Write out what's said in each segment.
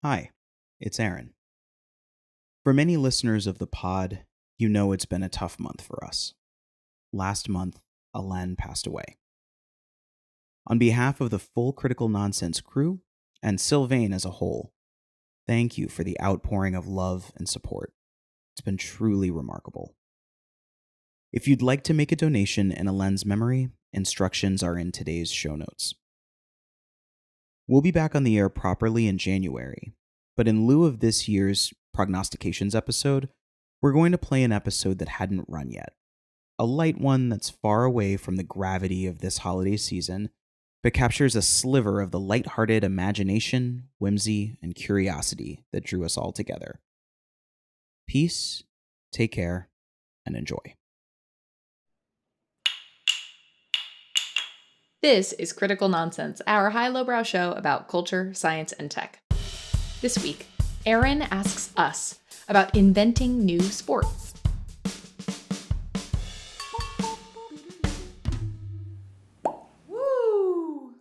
Hi, it's Aaron. For many listeners of the pod, you know it's been a tough month for us. Last month, Alen passed away. On behalf of the full Critical Nonsense crew and Sylvain as a whole, thank you for the outpouring of love and support. It's been truly remarkable. If you'd like to make a donation in Alen's memory, instructions are in today's show notes. We'll be back on the air properly in January, but in lieu of this year's Prognostications episode, we're going to play an episode that hadn't run yet. A light one that's far away from the gravity of this holiday season, but captures a sliver of the lighthearted imagination, whimsy, and curiosity that drew us all together. Peace, take care, and enjoy. This is Critical Nonsense, our high-lowbrow show about culture, science, and tech. This week, Aaron asks us about inventing new sports. Woo!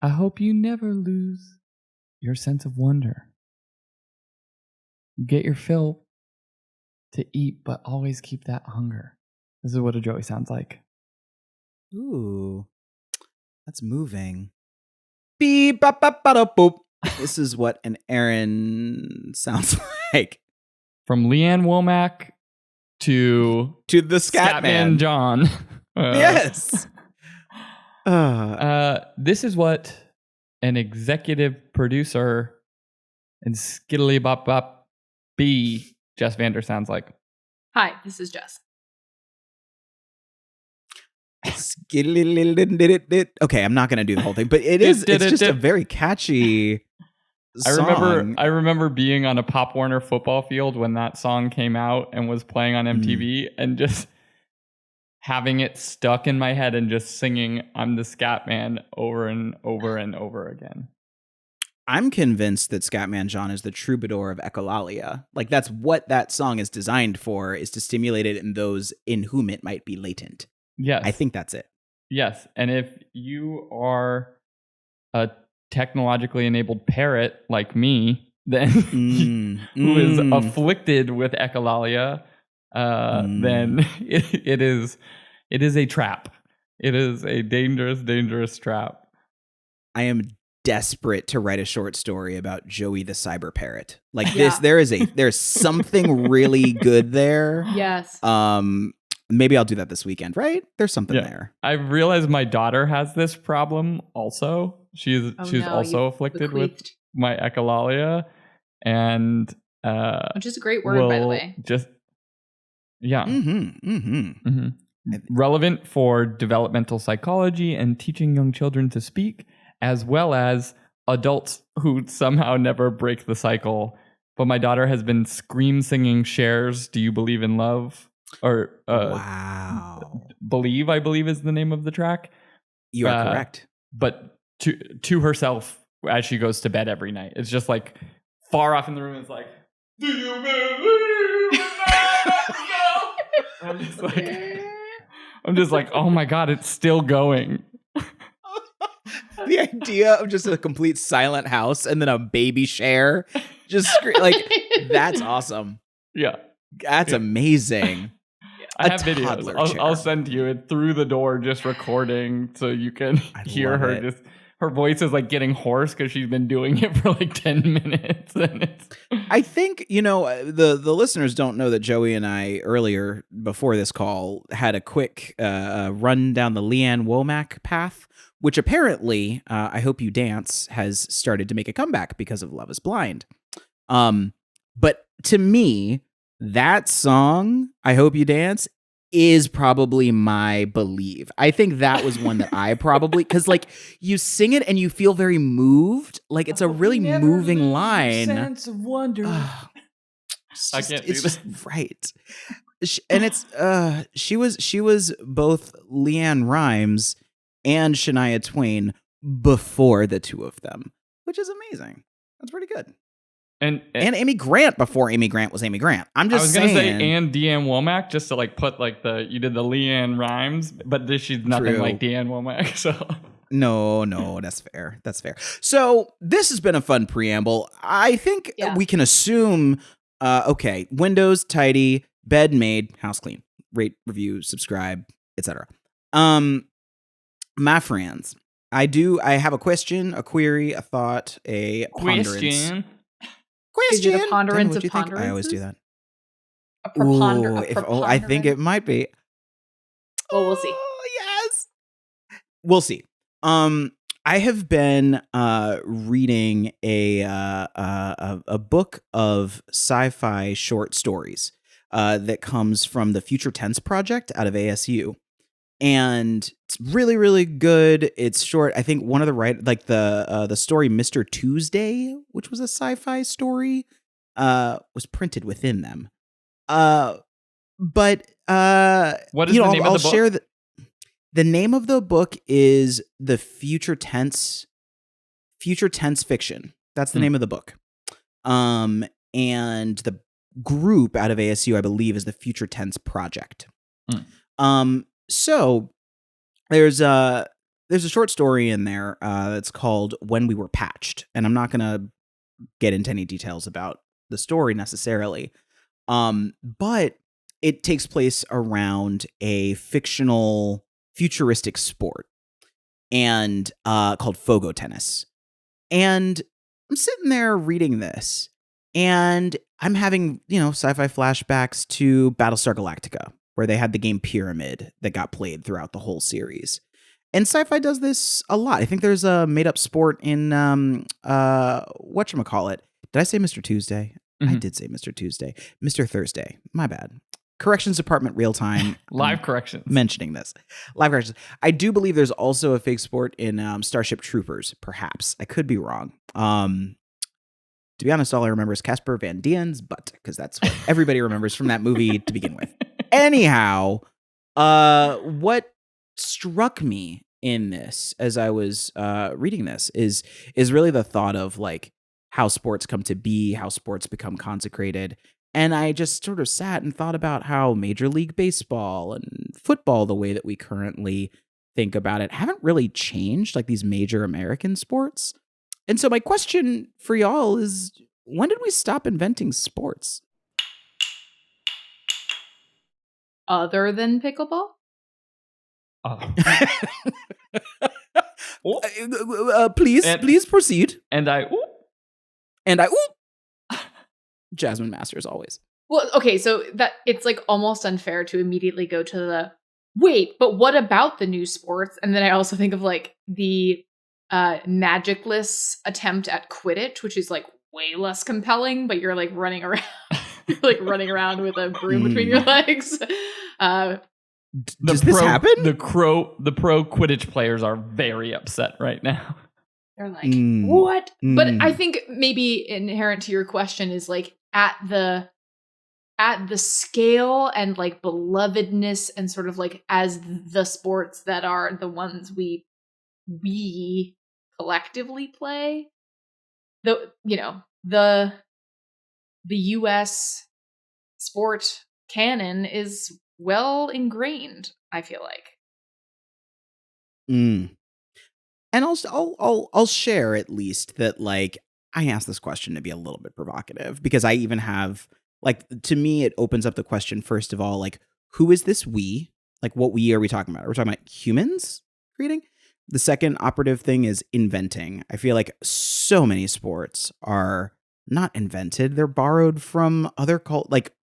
I hope you never lose your sense of wonder. You get your fill to eat, but always keep that hunger. This is what a Joey sounds like. Ooh, that's moving. Beep, bop, bop, bada, boop. This is what an Aaron sounds like. From Leanne Womack to the Scatman John. Yes. This is what an executive producer and skiddly bop bop B Jess Vander sounds like. Hi, this is Jess. Okay, I'm not going to do the whole thing, but it's just a very catchy song. I remember being on a Pop Warner football field when that song came out and was playing on MTV and just having it stuck in my head and just singing I'm the Scatman over and over and over again. I'm convinced that Scatman John is the troubadour of echolalia. Like, that's what that song is designed for, is to stimulate it in those in whom it might be latent. Yes. I think that's it. Yes. And if you are a technologically enabled parrot like me, then who is afflicted with echolalia, then it is a trap. It is a dangerous, dangerous trap. I am desperate to write a short story about Joey the cyber parrot. Like this, there's something really good there. Yes. Maybe I'll do that this weekend, right? There's something there. I've realized my daughter has this problem also. She's also afflicted with my echolalia. And which is a great word, by the way. Relevant for developmental psychology and teaching young children to speak, as well as adults who somehow never break the cycle. But my daughter has been scream singing Cher's Do You Believe in Love? Or wow. I believe is the name of the track. You are correct. But to herself as she goes to bed every night. It's just like far off in the room. It's like, do you believe in that? I'm just like, oh my God, it's still going. The idea of just a complete silent house and then a baby Cher just like, that's awesome. Yeah. That's amazing. I have videos. I'll send you it through the door, just recording, so you can hear her. Just her voice is like getting hoarse because she's been doing it for like 10 minutes. And I think the listeners don't know that Joey and I earlier before this call had a quick run down the Leanne Womack path, which apparently I Hope You Dance has started to make a comeback because of Love Is Blind. But to me, that song, I Hope You Dance, is probably my believe. I think that was one that I probably, because like you sing it and you feel very moved. Like it's a really moving line. Sense of wonder. I can't do that. Just right. And it's she was both Leanne Rimes and Shania Twain before the two of them, which is amazing. That's pretty good. And Amy Grant before Amy Grant was Amy Grant. I was gonna say and Deanne Womack just to like put like you did the Leanne Rimes, but she's nothing like Deanne Womack. So No, that's fair. That's fair. So this has been a fun preamble. I think we can assume, okay, windows tidy, bed made, house clean, rate, review, subscribe, etc. My friends, I have a question, a query, a thought, a ponderance. Is it a ponderance of ponderances? I always do that. I think it might be. Well, we'll see. Yes. We'll see. I have been reading a book of sci-fi short stories that comes from the Future Tense Project out of ASU. And it's really, really good. It's short. I think one of the story Mr. Tuesday, which was a sci-fi story, was printed within them. But what is the name of the book? Share the name of the book is the Future Tense Fiction. That's the name of the book. And the group out of ASU, I believe, is the Future Tense Project. So there's a short story in there that's called When We Were Patched, and I'm not going to get into any details about the story necessarily. But it takes place around a fictional futuristic sport and called Fogo tennis. And I'm sitting there reading this and I'm having, sci-fi flashbacks to Battlestar Galactica, where they had the game Pyramid that got played throughout the whole series. And sci-fi does this a lot. I think there's a made-up sport in whatchamacallit. Did I say Mr. Tuesday? Mm-hmm. I did say Mr. Tuesday. Mr. Thursday. My bad. Corrections Department, real time. Live corrections. Mentioning this. Live corrections. I do believe there's also a fake sport in Starship Troopers, perhaps. I could be wrong. To be honest, all I remember is Casper Van Dien's butt, because that's what everybody remembers from that movie to begin with. Anyhow, what struck me in this as I was reading this is really the thought of like how sports come to be, how sports become consecrated. And I just sort of sat and thought about how Major League Baseball and football, the way that we currently think about it, haven't really changed, like these major American sports. And so my question for y'all is, when did we stop inventing sports? Other than pickleball? Please proceed. And I Jasmine Masters always. Well, okay, so that it's like almost unfair to immediately go to the wait, but what about the new sports? And then I also think of like the magicless attempt at Quidditch, which is like way less compelling, but you're like running around with a broom between your legs. Does this happen? The pro Quidditch players are very upset right now. They're like, what? But I think maybe inherent to your question is like at the scale and like belovedness and sort of like as the sports that are the ones we collectively play, the US sport canon is well ingrained, I feel like. And I'll share at least that, like, I asked this question to be a little bit provocative because I even have, like, to me, it opens up the question, first of all, like, who is this we? Like, what we are we talking about? Are we talking about humans creating? The second operative thing is inventing. I feel like so many sports are not invented. They're borrowed from other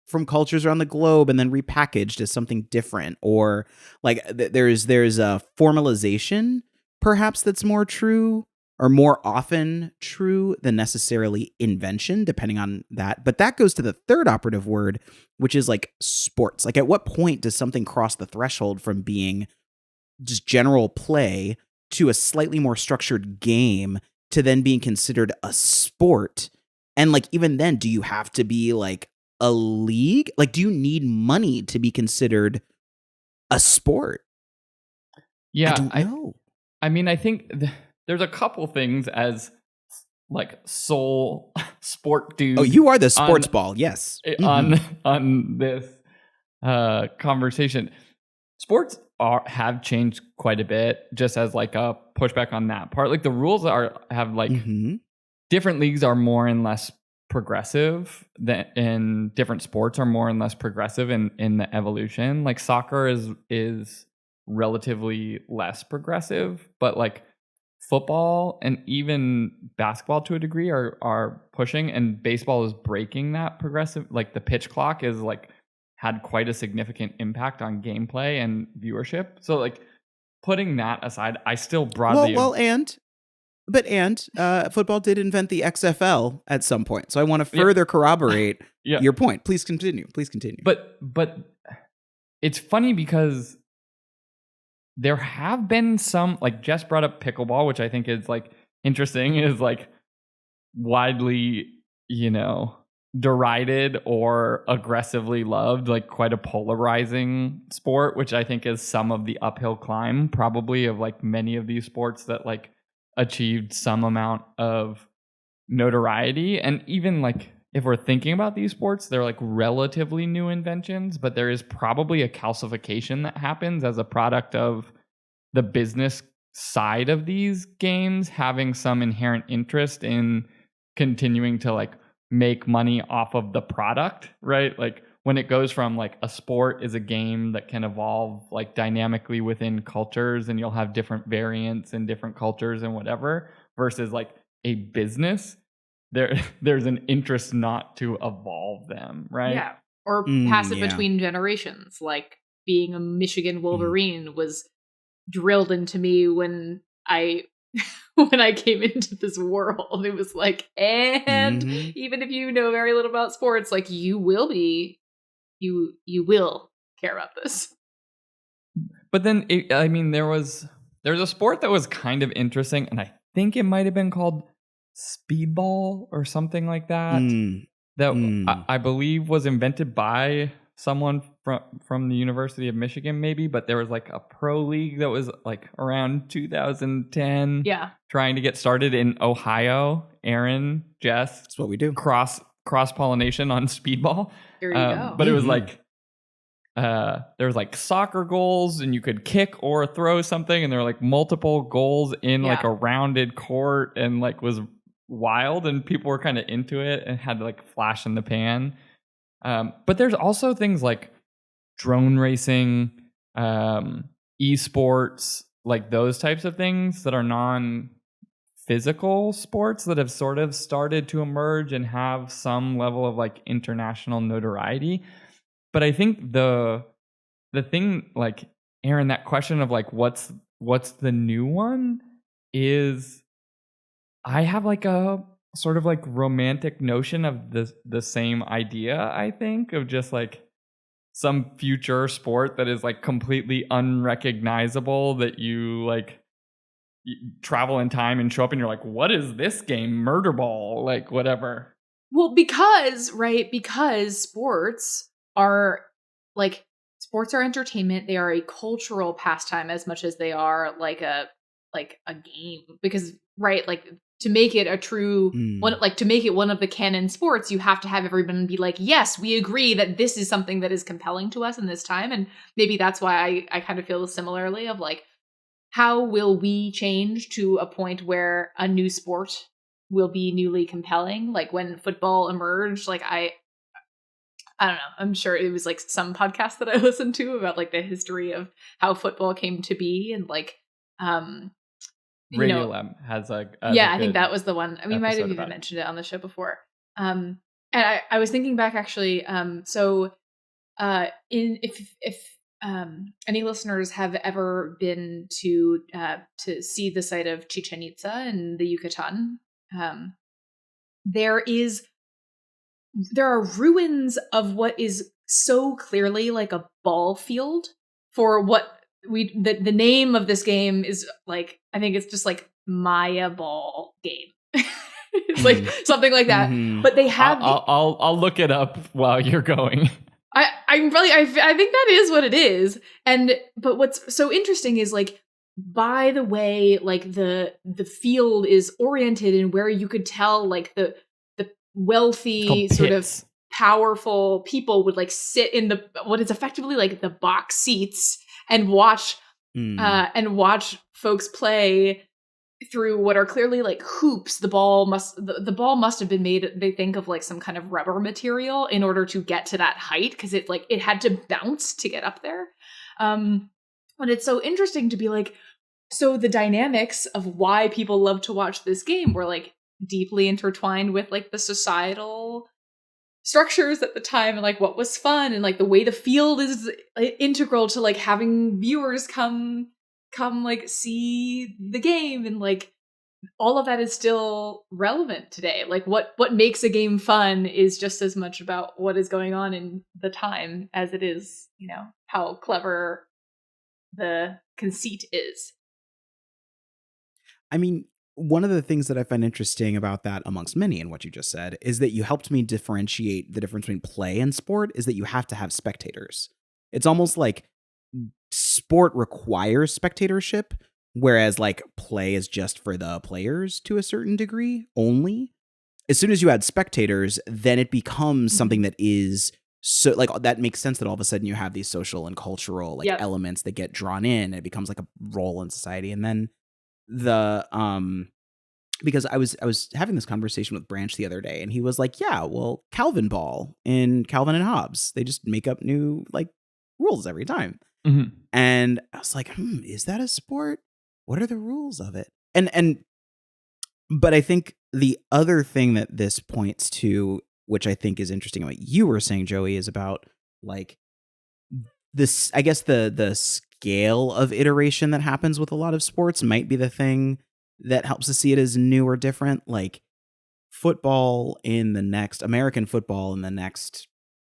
from cultures around the globe and then repackaged as something different. Or like there's a formalization perhaps that's more true or more often true than necessarily invention, depending on that. But that goes to the third operative word, which is like sports. Like at what point does something cross the threshold from being just general play to a slightly more structured game to then being considered a sport? And like, even then, do you have to be like a league? Like, do you need money to be considered a sport? Yeah, I don't know. I mean, I think there's a couple things as like sole sport dude. Oh, you are the sports ball, yes. On this conversation. Sports have changed quite a bit, just as like a pushback on that part. Like the rules have like different leagues are more and less progressive and different sports are more and less progressive in the evolution. Like soccer is relatively less progressive, but like football and even basketball to a degree are pushing, and baseball is breaking that progressive. Like the pitch clock is like had quite a significant impact on gameplay and viewership. So like putting that aside, I still broadly football did invent the XFL at some point. So I want to further corroborate your point. Please continue. But it's funny because there have been some, like Jess brought up pickleball, which I think is like interesting, is like widely, derided or aggressively loved, like quite a polarizing sport, which I think is some of the uphill climb probably of like many of these sports that like achieved some amount of notoriety. And even like if we're thinking about these sports, they're like relatively new inventions, but there is probably a calcification that happens as a product of the business side of these games having some inherent interest in continuing to like make money off of the product, right? Like when it goes from like a sport is a game that can evolve like dynamically within cultures, and you'll have different variants in different cultures and whatever, versus like a business, there's an interest not to evolve them, right? Yeah. Or pass it between generations. Like being a Michigan Wolverine was drilled into me when I came into this world. It was like, and even if you know very little about sports, like you will care about this. But then there was a sport that was kind of interesting, and I think it might have been called speedball or something like that. I believe was invented by someone from the University of Michigan, maybe, but there was like a pro league that was like around 2010. Yeah. Trying to get started in Ohio. Aaron, Jess. That's what we do. Cross-pollination on speedball. Here you go. But it was like, there was like soccer goals, and you could kick or throw something, and there were like multiple goals in like a rounded court, and like was wild, and people were kind of into it and had like flash in the pan. But there's also things like drone racing, esports, like those types of things that are non-physical sports that have sort of started to emerge and have some level of like international notoriety. But I think the thing, like Aaron, that question of like what's the new one is, I have like a sort of like romantic notion of the same idea, I think, of just like some future sport that is like completely unrecognizable, that you like you travel in time and show up and you're like, what is this game? Murder ball, like whatever. Well, because sports are entertainment. They are a cultural pastime as much as they are like a game. Because to make it a true one, to make it one of the canon sports, you have to have everyone be like, yes, we agree that this is something that is compelling to us in this time. And maybe that's why I kind of feel similarly of like, how will we change to a point where a new sport will be newly compelling? Like when football emerged, like I don't know. I'm sure it was like some podcast that I listened to about like the history of how football came to be, and like Radiolab has a I think that was the one. We might have even mentioned it on the show before. And I was thinking back actually. If any listeners have ever been to see the site of Chichen Itza in the Yucatan, there are ruins of what is so clearly like a ball field for what the name of this game is, like, I think it's just like Maya Ball game. It's like something like that. But they have I'll look it up while you're going. I think that is what it is. But what's so interesting is like, by the way, like the field is oriented and where you could tell like the wealthy sort of powerful people would like sit in what is effectively like the box seats and watch folks play through what are clearly like hoops. The ball must have been made, they think, of like some kind of rubber material in order to get to that height, because it had to bounce to get up there. But it's so interesting to be like, so the dynamics of why people love to watch this game were like deeply intertwined with like the societal structures at the time, and like what was fun, and like the way the field is integral to like having viewers come like see the game, and like all of that is still relevant today. Like what makes a game fun is just as much about what is going on in the time as it is, you know, how clever the conceit is. I mean, one of the things that I find interesting about that, amongst many in what you just said, is that you helped me differentiate the difference between play and sport, is that you have to have spectators. It's almost like sport requires spectatorship, whereas like play is just for the players to a certain degree only. As soon as you add spectators, then it becomes something that is so like, that makes sense that all of a sudden you have these social and cultural like elements that get drawn in, and it becomes like a role in society. And then because I was having this conversation with Branch the other day, and he was like, yeah, well, Calvin Ball in Calvin and Hobbes, they just make up new like rules every time. Mm-hmm. And I was like, is that a sport? What are the rules of it? But I think the other thing that this points to, which I think is interesting about what you were saying, Joey, is about like this, I guess the scale of iteration that happens with a lot of sports might be the thing that helps us see it as new or different. Like American football in the next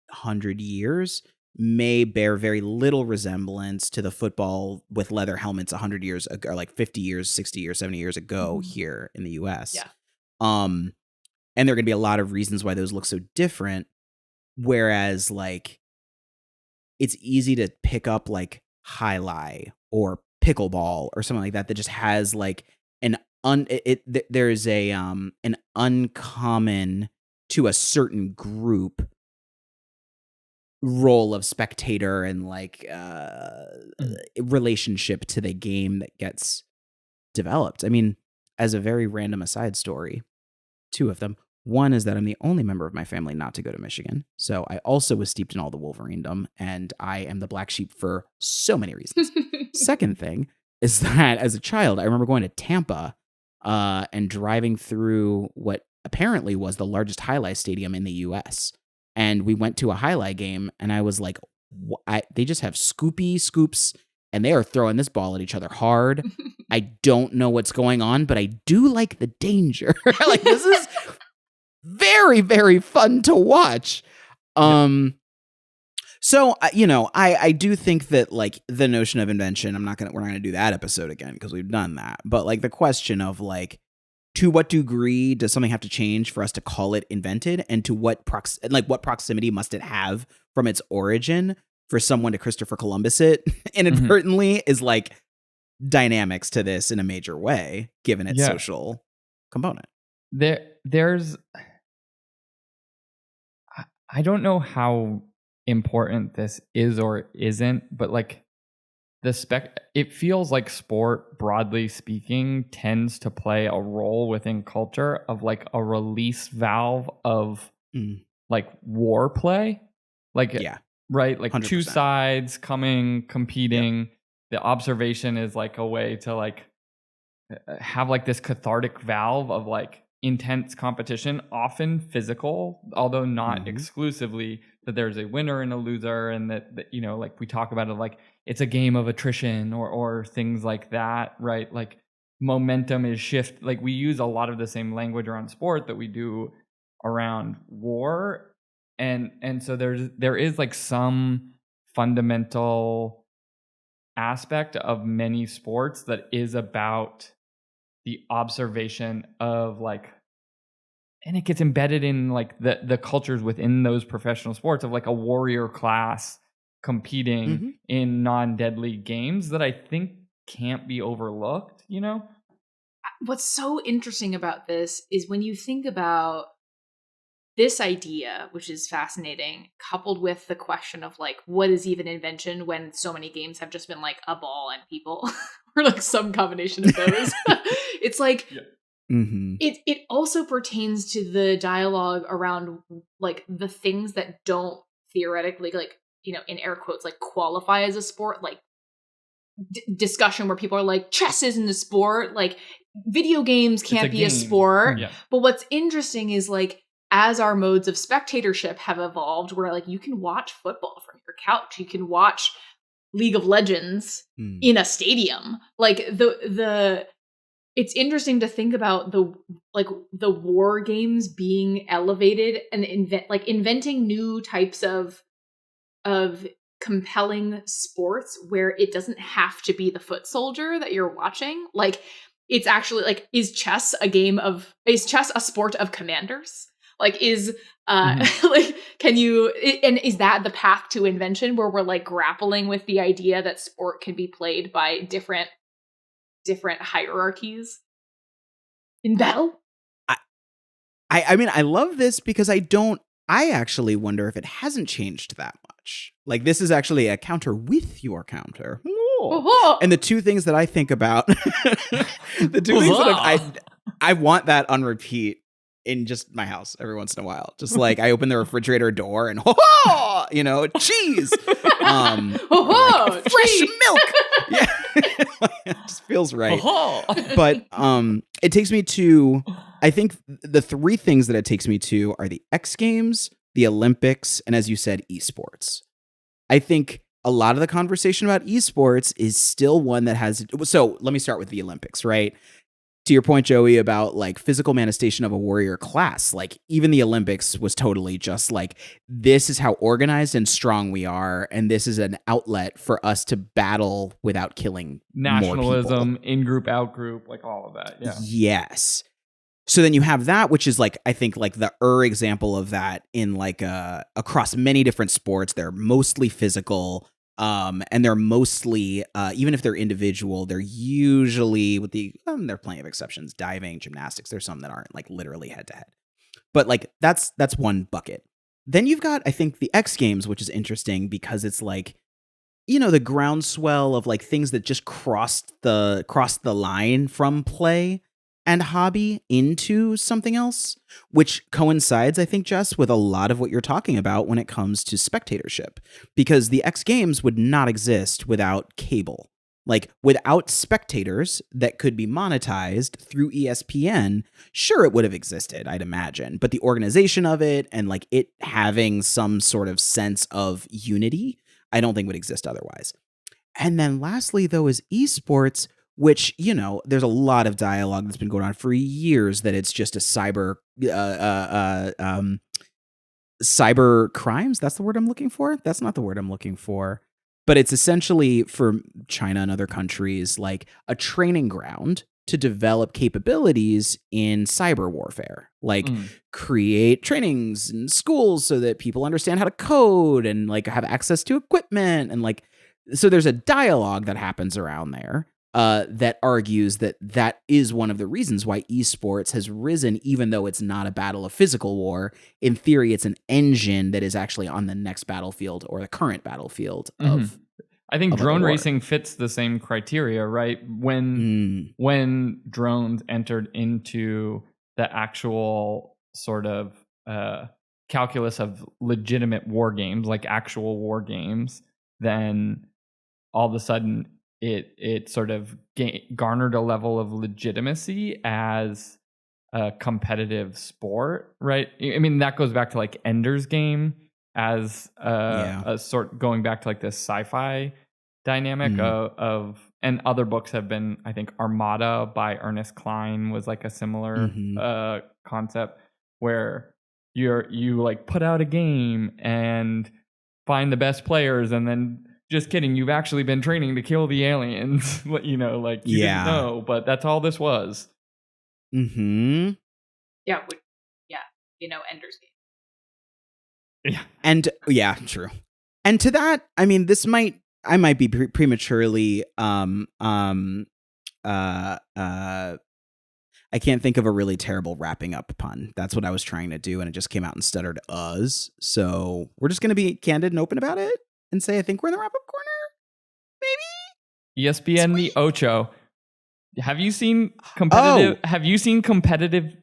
100 years may bear very little resemblance to the football with leather helmets 100 years ago, or like 50 years, 60 years, 70 years ago here in the US. Yeah. And there are going to be a lot of reasons why those look so different. Whereas like it's easy to pick up like highlight or pickleball or something like that just has like there's an uncommon to a certain group role of spectator and like relationship to the game that gets developed. I mean, as a very random aside story, two of them. One is that I'm the only member of my family not to go to Michigan. So I also was steeped in all the Wolverine-dom, and I am the black sheep for so many reasons. Second thing is that as a child, I remember going to Tampa and driving through what apparently was the largest highlight stadium in the US. And we went to a highlight game, and I was like, they just have scoops, and they are throwing this ball at each other hard. I don't know what's going on, but I do like the danger. Like, this is very, very fun to watch. So, you know, I do think that like the notion of invention, we're not going to do that episode again because we've done that. But like the question of like, to what degree does something have to change for us to call it invented, and to what proximity must it have from its origin for someone to Christopher Columbus it inadvertently is like dynamics to this in a major way, given its social component. There's I don't know how important this is or isn't, but like it feels like sport, broadly speaking, tends to play a role within culture of like a release valve of like war play. Like, right? Like 100%. Two sides competing. Yep. The observation is like a way to like have like this cathartic valve of like intense competition, often physical, although not exclusively, that there's a winner and a loser, and that you know, like we talk about it like it's a game of attrition or things like that, right? Like momentum is shift. Like we use a lot of the same language around sport that we do around war, and so there is like some fundamental aspect of many sports that is about the observation of like, and it gets embedded in like the cultures within those professional sports of like a warrior class competing in non-deadly games that I think can't be overlooked, you know? What's so interesting about this is when you think about this idea, which is fascinating, coupled with the question of like, what is even invention when so many games have just been like a ball and people, or like some combination of those. It's like, it also pertains to the dialogue around like the things that don't theoretically, like, you know, in air quotes, like qualify as a sport, like discussion where people are like, chess isn't a sport, like video games can't be a sport. Yeah. But what's interesting is like, as our modes of spectatorship have evolved, where like you can watch football from your couch, you can watch League of Legends in a stadium. Like it's interesting to think about the war games being elevated and inventing new types of compelling sports where it doesn't have to be the foot soldier that you're watching. Like, it's actually like, is chess a sport of commanders? Like, is like, can you, and is that the path to invention where we're like grappling with the idea that sport can be played by different hierarchies in battle? I mean, I love this because I actually wonder if it hasn't changed that much. Like, this is actually a counter with your counter. And the two things that I think about, the two things that I want that on repeat in just my house every once in a while. Just like I open the refrigerator door and you know, cheese. Like, fresh milk. Yeah. It just feels right. But it takes me to, I think the three things that it takes me to are the X Games, the Olympics, and as you said, esports. I think a lot of the conversation about esports is still one that has, so let me start with the Olympics, right? To your point, Joey, about like physical manifestation of a warrior class, like even the Olympics was totally just like, this is how organized and strong we are, and this is an outlet for us to battle without killing nationalism, more people. in-group, out-group, like all of that. Yeah. Yes. So then you have that, which is like, I think like the example of that in like across many different sports. They're mostly physical. And they're mostly, even if they're individual, they're usually with there are plenty of exceptions, diving, gymnastics. There's some that aren't like literally head to head, but like that's one bucket. Then you've got, I think, the X Games, which is interesting because it's like, you know, the groundswell of like things that just crossed the line from play and hobby into something else, which coincides, I think, Jess, with a lot of what you're talking about when it comes to spectatorship, because the X Games would not exist without cable. Like, without spectators that could be monetized through ESPN, sure, it would have existed, I'd imagine. But the organization of it and like it having some sort of sense of unity, I don't think would exist otherwise. And then lastly, though, is esports, which, you know, there's a lot of dialogue that's been going on for years that it's just a cyber crimes. That's the word I'm looking for. That's not the word I'm looking for. But it's essentially, for China and other countries, like a training ground to develop capabilities in cyber warfare, like create trainings in schools so that people understand how to code and like have access to equipment. And like, so there's a dialogue that happens around there. That argues that is one of the reasons why esports has risen, even though it's not a battle of physical war. In theory, it's an engine that is actually on the next battlefield or the current battlefield of. I think drone racing fits the same criteria, right? When drones entered into the actual sort of calculus of legitimate war games, like actual war games, then all of a sudden it sort of garnered a level of legitimacy as a competitive sport, right? I mean, that goes back to like Ender's Game as a sort, going back to like this sci-fi dynamic of, and other books have been, I think Armada by Ernest Cline was like a similar concept where you like put out a game and find the best players, and then just kidding, you've actually been training to kill the aliens. You know, like you didn't know, but that's all this was. Yeah, you know, Ender's Game. Yeah. And yeah, true. And to that, I mean, I might be prematurely I can't think of a really terrible wrapping up pun. That's what I was trying to do, and it just came out and stuttered "us." So we're just going to be candid and open about it and say I think we're in the wrap up corner. Maybe ESPN the Ocho. Have you seen competitive? Have you seen competitive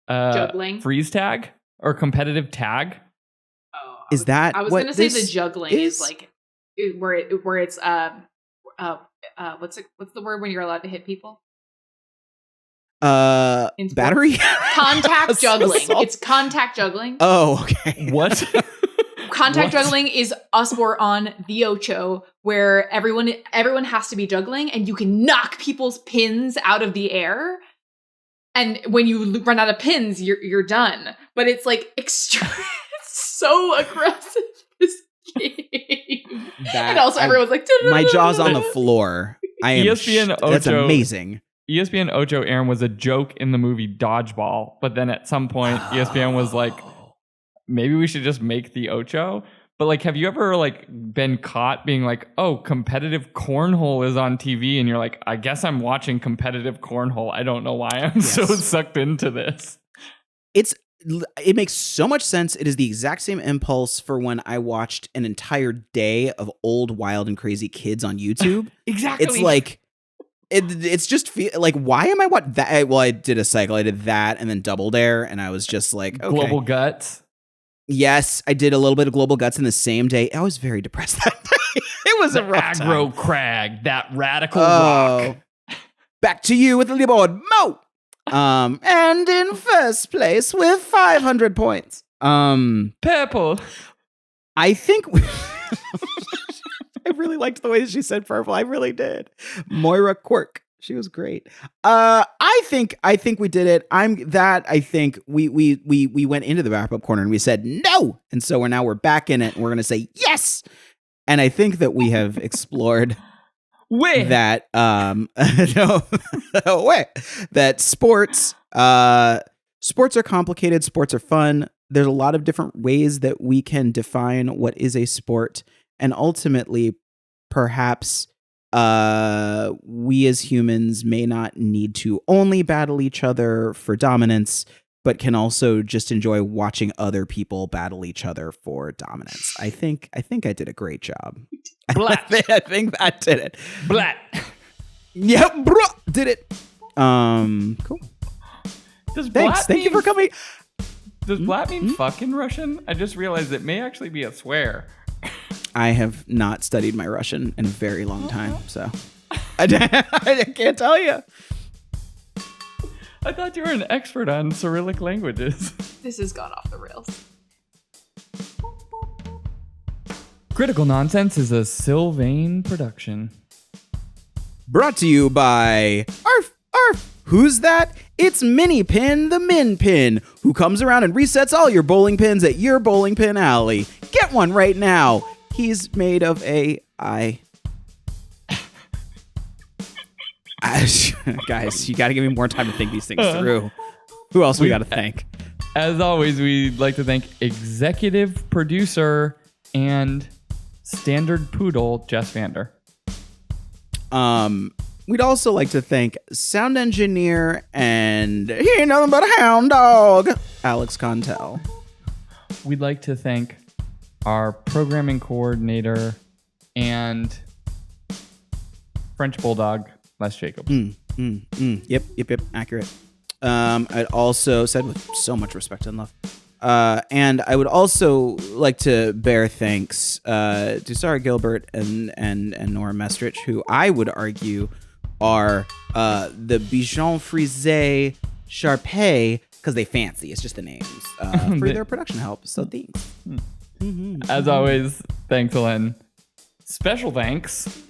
juggling, freeze tag, or competitive tag? Oh, is that I was what going to say this the juggling is like where it's what's the word when you're allowed to hit people? Battery? Contact juggling. It's contact juggling. Oh, okay. What? Contact juggling is us four on the Ocho, where everyone has to be juggling, and you can knock people's pins out of the air. And when you run out of pins, you're done. But it's like extreme. It's so aggressive. This game. And also everyone's like, my jaw's on the floor. I am. ESPN Ocho. That's amazing. ESPN Ocho, Aaron, was a joke in the movie Dodgeball, but then at some point ESPN was like, maybe we should just make the Ocho. But like, have you ever like been caught being like, oh, competitive cornhole is on TV, and you're like, I guess I'm watching competitive cornhole. I don't know why I'm so sucked into this. It makes so much sense. It is the exact same impulse for when I watched an entire day of old, wild, and crazy kids on YouTube. Exactly. It's like, it's just like, why am I what that? Well, I did a cycle. I did that and then Double Dare, and I was just like, okay. Global Guts. Yes, I did a little bit of Global Guts in the same day. I was very depressed that day. It was a rough aggro time. Crag, that radical rock. Back to you with the leaderboard, Mo. And in first place with 500 points. Purple. I think I really liked the way that she said purple. I really did. Moira Quirk. She was great. I think we did it. I think we went into the wrap up corner and we said no. And so we're back in it and we're going to say yes. And I think that we have explored that that sports are complicated. Sports are fun. There's a lot of different ways that we can define what is a sport. And ultimately, perhaps we as humans may not need to only battle each other for dominance, but can also just enjoy watching other people battle each other for dominance. I think I did a great job. Blat. I think that did it. Blat. Yep, bro, did it. Cool. Thank you for coming. Does blat mean fuck in Russian? I just realized it may actually be a swear. I have not studied my Russian in a very long time, so I can't tell you. I thought you were an expert on Cyrillic languages. This has gone off the rails. Critical Nonsense is a Sylvain production. Brought to you by Arf. Who's that? It's Mini Pin, the Min Pin, who comes around and resets all your bowling pins at your bowling pin alley. Get one right now. He's made of AI. Guys, you got to give me more time to think these things through. Who else we got to thank? As always, we'd like to thank executive producer and standard poodle Jess Vander. We'd also like to thank sound engineer and he ain't nothing but a hound dog, Alex Contel. We'd like to thank our programming coordinator and French bulldog, Les Jacobs. Yep, accurate. I'd also said with so much respect and love. And I would also like to bear thanks to Sarah Gilbert and Nora Mestrich, who I would argue are the Bichon Frise Sharpay, because they fancy. It's just the names for their production help. So thanks. As always, thanks, Ellen. Special thanks.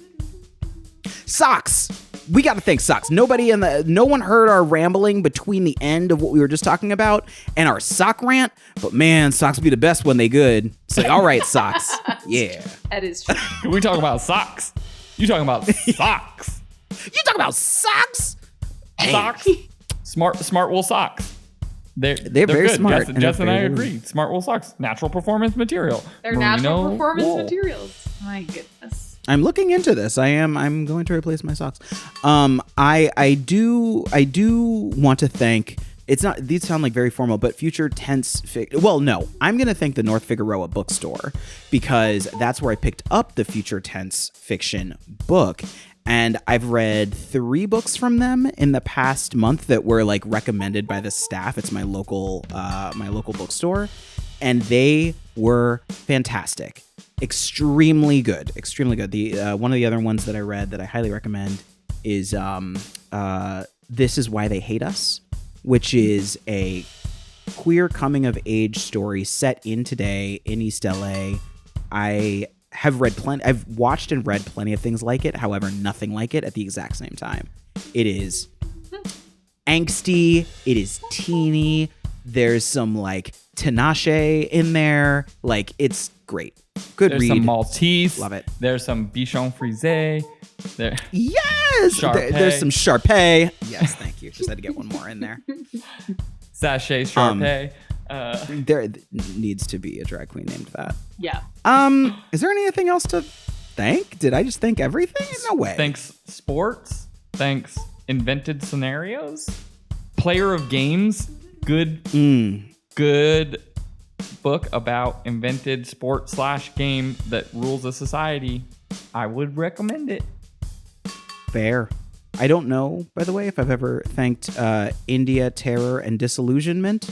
Socks. We got to thank Socks. No one heard our rambling between the end of what we were just talking about and our sock rant. But man, Socks be the best when they good. Say, all right, Socks. Yeah. That is true. We talking about socks. You talking about socks. You talking about socks? Socks. Smart wool socks. They're very good. smart. Jess and I agree. Smart wool socks. Natural performance material. They're natural performance materials. My goodness. I'm looking into this. I'm going to replace my socks. I do want to thank. It's not. These sound like very formal, but future tense. Well, no. I'm going to thank the North Figueroa bookstore because that's where I picked up the future tense fiction book. And I've read 3 books from them in the past month that were like recommended by the staff. It's my local bookstore, and they were fantastic. Extremely good. The one of the other ones that I read that I highly recommend is This Is Why They Hate Us, which is a queer coming of age story set in today in East LA. I've watched and read plenty of things like it, however, nothing like it at the exact same time. It is angsty, it is teeny, there's some like Tinashe in there, like it's great. Good There's read. some Maltese. Love it. There's some Bichon Frise. Yes! There's some Sharpay. Yes, thank you. Just had to get one more in there. Sachet Sharpay. There needs to be a drag queen named that. Yeah. Is there anything else to thank? Did I just thank everything? No way. Thanks sports. Thanks invented scenarios. Player of games. Good book about invented sport / game that rules a society. I would recommend it. Fair. I don't know, by the way, if I've ever thanked India, Terror, and Disillusionment.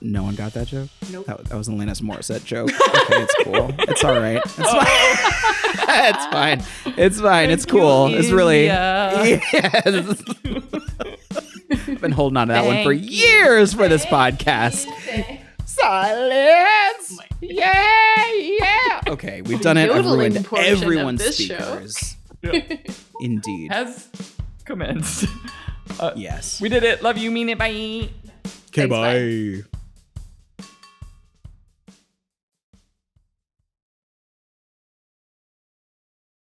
No one got that joke? Nope. That was a Alanis Morissette joke. Okay, it's cool. It's all right. It's fine. It's fine. It's fine. It's cool. It's really... Yes. I've been holding on to that one for years for this podcast. Silence. Yeah. Okay, we've done it. I've ruined everyone's speakers. Indeed. Has commenced. Yes. We did it. Love you. Mean it. Bye. Okay, bye.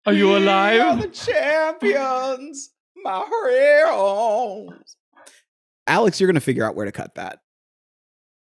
Are you alive? We are the champions, my heroes. Alex, you're going to figure out where to cut that.